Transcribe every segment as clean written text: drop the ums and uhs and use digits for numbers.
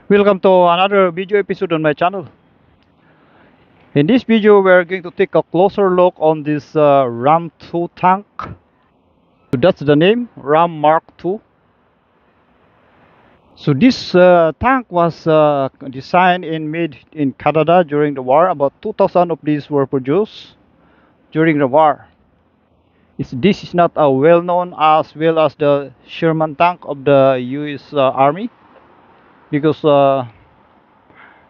Welcome to another video episode on my channel. In this video, we're going to take a closer look on this Ram 2 tank. So that's the name, Ram Mark II. So this tank was designed and made in Canada during the war. About 2,000 of these were produced during the war. This is not well known as well as the Sherman tank of the US Army because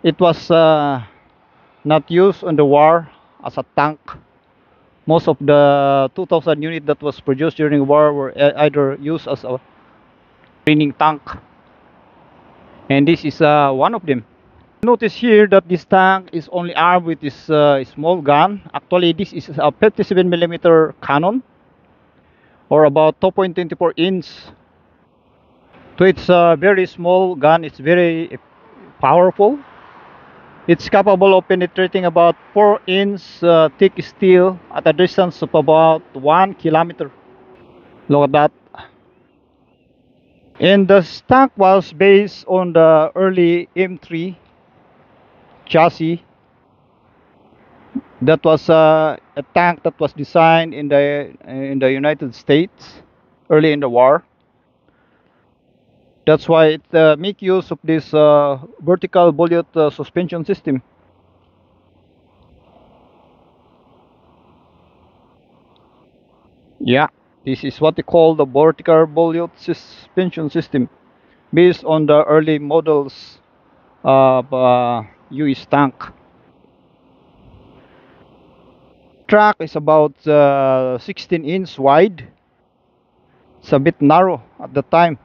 it was not used in the war as a tank. Most of the 2,000 units that was produced during the war were either used as a training tank, and this is one of them. Notice here that this tank is only armed with this small gun. Actually, this is a 57 millimeter cannon, or about 2.24 inch. So it's a very small gun. It's very powerful. It's capable of penetrating about 4-inch thick steel at a distance of about 1 kilometer. Look at that. And the tank was based on the early M3 chassis. That was a tank that was designed in the United States early in the war. That's why it make use of this vertical volute suspension system. Yeah, this is what they call the vertical volute suspension system, based on the early models of US tank. Track is about 16 inch wide. It's a bit narrow at the time.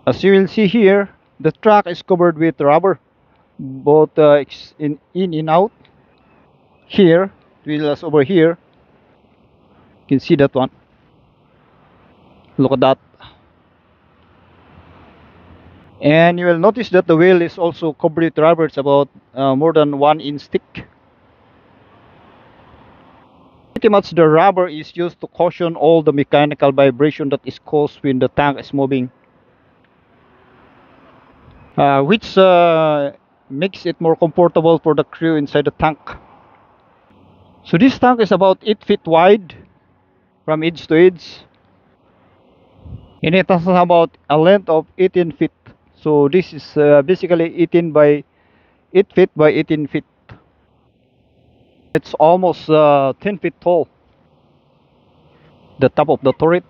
As you will see here, the track is covered with rubber, both in and out. Here, wheels over here. You can see that one. Look at that. And you will notice that the wheel is also covered with rubber. It's about more than 1 inch thick. Pretty much the rubber is used to cushion all the mechanical vibration that is caused when the tank is moving, which makes it more comfortable for the crew inside the tank. So this tank is about 8 feet wide from edge to edge, and it has about a length of 18 feet. So this is basically 18 by 8 feet by 18 feet. It's almost 10 feet tall. The top of the turret.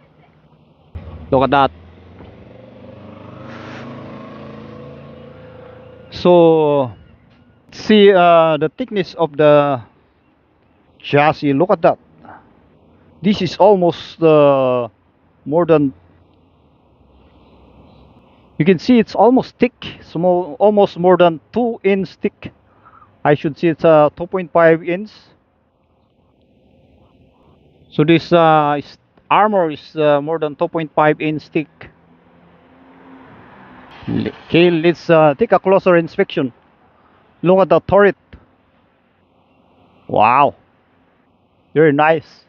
Look at that. So see the thickness of the chassis. Look at that. This is almost more than, you can see it's almost thick, small, almost more than 2 inch thick. I should say it's 2.5 inch. So this armor is more than 2.5 inch thick. Okay, let's take a closer inspection. Look at the turret. Wow, very nice.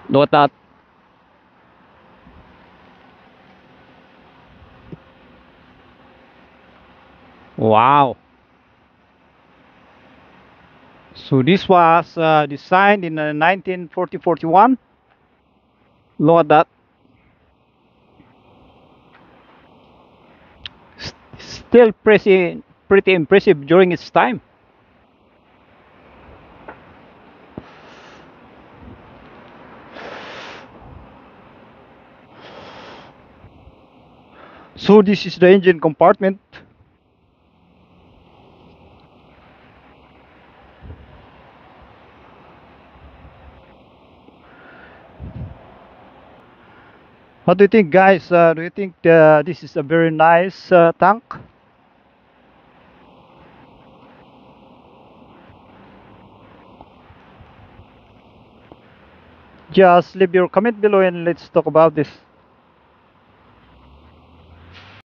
Look at that. Wow. So this was designed in 1940-41. Look at that. Still pretty impressive during its time. So this is the engine compartment. What do you think, guys? Do you think this is a very nice tank? Just leave your comment below and let's talk about this.